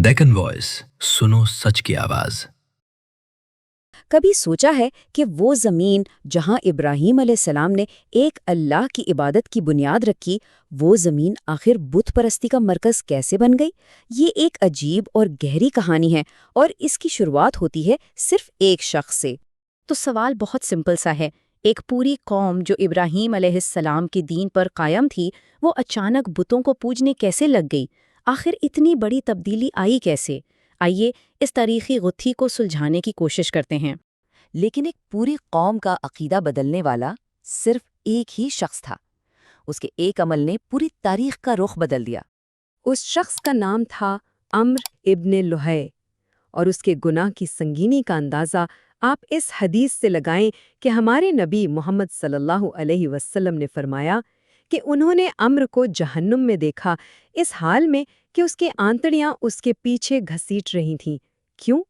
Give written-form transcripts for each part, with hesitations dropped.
Deccan voice, सुनो सच की आवाज। कभी सोचा है कि वो ज़मीन जहाँ इब्राहीम अलैहिस्सलाम ने एक अल्लाह की इबादत की बुनियाद रखी, वो ज़मीन आखिर बुत परस्ती का मरकज़ कैसे बन गई? ये एक अजीब और गहरी कहानी है और इसकी शुरुआत होती है सिर्फ एक शख्स से। तो सवाल बहुत सिंपल सा है। एक पूरी कौम जो इब्राहीम अलैहिस्सलाम के दीन पर कायम थी, वो अचानक बुतों को पूजने कैसे लग गई? आखिर इतनी बड़ी तब्दीली आई कैसे? आइए इस तारीखी गुत्थी को सुलझाने की कोशिश करते हैं। लेकिन एक पूरी कौम का अकीदा बदलने वाला सिर्फ एक ही शख्स था। उसके एक अमल ने पूरी तारीख का रुख बदल दिया। उस शख्स का नाम था अम्र इब्न लुहै, और उसके गुनाह की संगीनी का अंदाज़ा आप इस हदीस से लगाएं कि हमारे नबी मोहम्मद सल्लल्लाहु अलैहि वसल्लम ने फरमाया कि उन्होंने अम्र को जहन्नुम में देखा, इस हाल में कि उसकी आंतड़ियां उसके पीछे घसीट रही थीं। क्यों?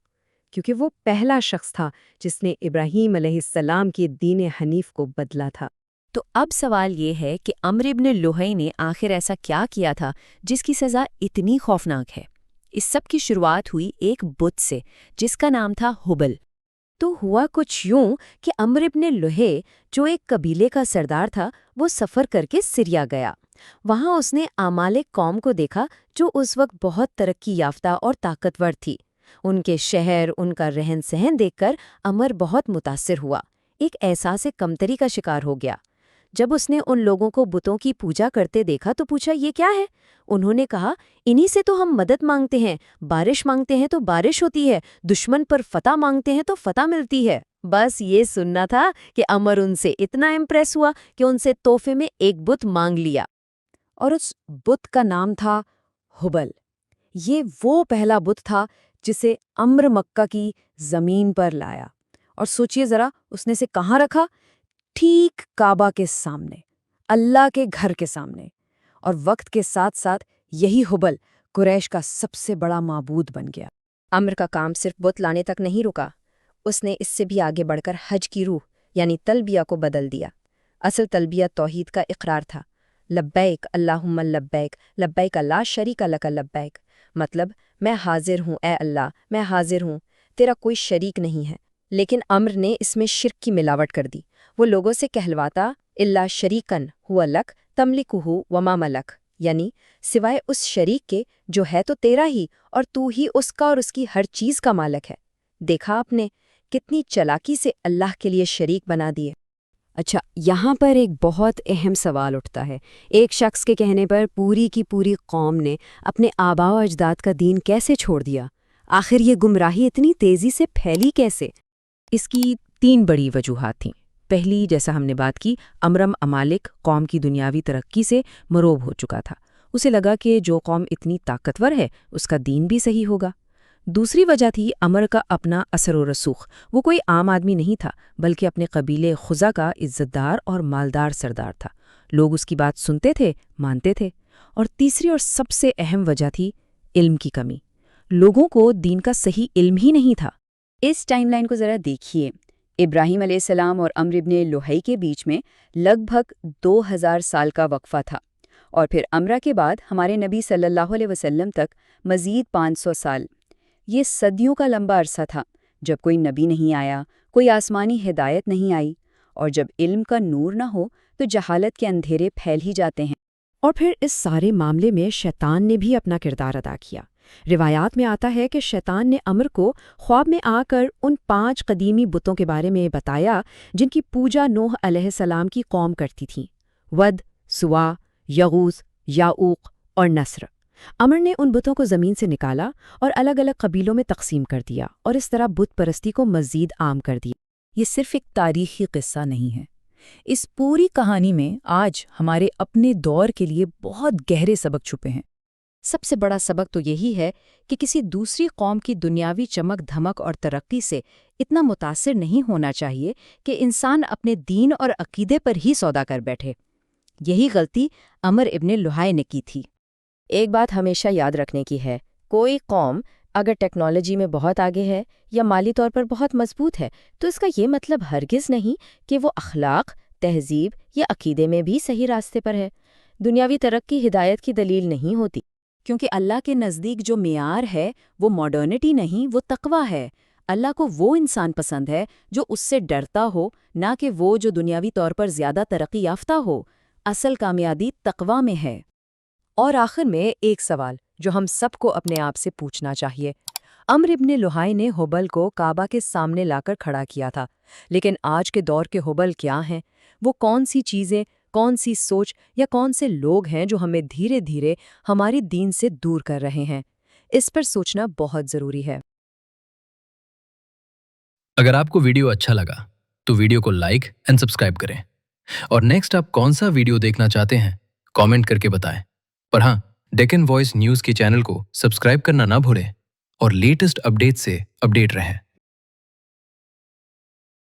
क्योंकि वो पहला शख्स था जिसने इब्राहीम अलैहिस्सलाम के दीन हनीफ को बदला था। तो अब सवाल ये है कि अम्र इब्न लुहै ने आखिर ऐसा क्या किया था जिसकी सज़ा इतनी खौफनाक है? इस सब की शुरुआत हुई एक बुत से जिसका नाम था हुबल। तो हुआ कुछ यूं कि अम्र इब्न लुहै, जो एक कबीले का सरदार था, वो सफ़र करके सिरिया गया। वहाँ उसने आमालिक कौम को देखा जो उस वक्त बहुत तरक्की याफ्ता और ताकतवर थी। उनके शहर, उनका रहन सहन देखकर अमर बहुत मुतासिर हुआ, एक एहसास कमतरी का शिकार हो गया। जब उसने उन लोगों को बुतों की पूजा करते देखा तो पूछा, ये क्या है? उन्होंने कहा, इन्हीं से तो हम मदद मांगते हैं, बारिश मांगते हैं तो बारिश होती है, दुश्मन पर फतह मांगते हैं तो फतह मिलती है। बस ये सुनना था कि अमर उनसे इतना इम्प्रेस हुआ कि उनसे तोहफे में एक बुत मांग लिया, और उस बुत का नाम था हुबल। ये वो पहला बुत था जिसे अम्र मक्का की जमीन पर लाया। और सोचिए जरा, उसने से कहाँ रखा? ठीक काबा के सामने, अल्लाह के घर के सामने। और वक्त के साथ साथ यही हुबल कुरैश का सबसे बड़ा माबूद बन गया। अम्र का काम सिर्फ बुत लाने तक नहीं रुका, उसने इससे भी आगे बढ़कर हज की रूह यानी तलबिया को बदल दिया। असल तलबिया तौहीद का इकरार था। लब्बैक अल्लाहुम्मा लब्बैक, लब्बैक ला शरीका लक लब्बैक। मतलब, मैं हाजिर हूँ ए अल्लाह, मैं हाजिर हूँ, तेरा कोई शरीक नहीं है। लेकिन अम्र ने इसमें शिर्क की मिलावट कर दी। वो लोगों से कहलवाता, इल्ला शरीकन हुआ लक तमलिकुहु वमा मलक, यानी सिवाय उस शरीक के जो है तो तेरा ही और तू ही उसका और उसकी हर चीज़ का मालिक है। देखा आपने कितनी चालाकी से अल्लाह के लिए शरीक बना दिए। अच्छा, यहाँ पर एक बहुत अहम सवाल उठता है। एक शख्स के कहने पर पूरी की पूरी कौम ने अपने आबाओ अजदाद का दीन कैसे छोड़ दिया? आखिर ये गुमराही इतनी तेज़ी से फैली कैसे? इसकी 3 बड़ी वजूहात थीं। पहली, जैसा हमने बात की, अमरम अमालिक कौम की दुनियावी तरक्की से मरोब हो चुका था। उसे लगा कि जो कौम इतनी ताकतवर है उसका दीन भी सही होगा। दूसरी वजह थी अमर का अपना असर व रसूख। वो कोई आम आदमी नहीं था, बल्कि अपने कबीले खुजा का इज्जतदार और मालदार सरदार था। लोग उसकी बात सुनते थे, मानते थे। और तीसरी और सबसे अहम वजह थी इल्म की कमी। लोगों को दीन का सही इल्म ही नहीं था। इस टाइमलाइन को ज़रा देखिए। इब्राहीम अलैहिस्सलाम और अम्र इब्न लुहै के बीच में लगभग 2000 साल का वक्फा था, और फिर अमरा के बाद हमारे नबी सल्लल्लाहु अलैहि वसल्लम तक मज़ीद 500 साल। ये सदियों का लंबा अरसा था जब कोई नबी नहीं आया, कोई आसमानी हिदायत नहीं आई, और जब इल्म का नूर ना हो तो जहालत के अंधेरे फैल ही जाते हैं। और फिर इस सारे मामले में शैतान ने भी अपना किरदार अदा किया। रिवायात में आता है कि शैतान ने अमर को ख्वाब में आकर उन 5 कदीमी बुतों के बारे में बताया जिनकी पूजा नूह अलैहिस्सलाम की कौम करती थी: वद, सुवा, यगूस, याऊक और नस्र। अमर ने उन बुतों को ज़मीन से निकाला और अलग अलग कबीलों में तकसीम कर दिया, और इस तरह बुत परस्ती को मज़ीद आम कर दिया। ये सिर्फ एक तारीखी किस्सा नहीं है। इस पूरी कहानी में आज हमारे अपने दौर के लिए बहुत गहरे सबक छुपे हैं। सबसे बड़ा सबक तो यही है कि किसी दूसरी कौम की दुनियावी चमक धमक और तरक्की से इतना मुतासिर नहीं होना चाहिए कि इंसान अपने दीन और अकीदे पर ही सौदा कर बैठे। यही गलती अमर इब्न लुहै ने की थी। एक बात हमेशा याद रखने की है, कोई कौम अगर टेक्नोलॉजी में बहुत आगे है या माली तौर पर बहुत मजबूत है तो इसका ये मतलब हरगिज़ नहीं कि वो अखलाक, तहजीब या अकीदे में भी सही रास्ते पर है। दुनियावी तरक्की हिदायत की दलील नहीं होती। کیونکہ اللہ کے نزدیک جو معیار ہے وہ ماڈرنٹی نہیں، وہ تقویٰ ہے۔ اللہ کو وہ انسان پسند ہے جو اس سے ڈرتا ہو، نہ کہ وہ جو دنیاوی طور پر زیادہ ترقی یافتہ ہو۔ اصل کامیابی تقویٰ میں ہے۔ اور آخر میں ایک سوال جو ہم سب کو اپنے آپ سے پوچھنا چاہیے۔ عمرو ابن لحی نے ہبل کو کعبہ کے سامنے لا کر کھڑا کیا تھا، لیکن آج کے دور کے ہبل کیا ہیں؟ وہ کون سی چیزیں، کون سی سوچ یا کون سے لوگ ہیں جو ہمیں دھیرے دھیرے ہماری دین سے دور کر رہے ہیں؟ اس پر سوچنا بہت ضروری ہے۔ اگر آپ کو ویڈیو اچھا لگا تو ویڈیو کو لائک اینڈ سبسکرائب کریں، اور نیکسٹ آپ کون سا ویڈیو دیکھنا چاہتے ہیں کامنٹ کر کے بتائیں۔ اور ہاں، ڈیکن وائس نیوز کے چینل کو سبسکرائب کرنا نہ بھولیں اور لیٹسٹ اپڈیٹ سے اپڈیٹ رہیں۔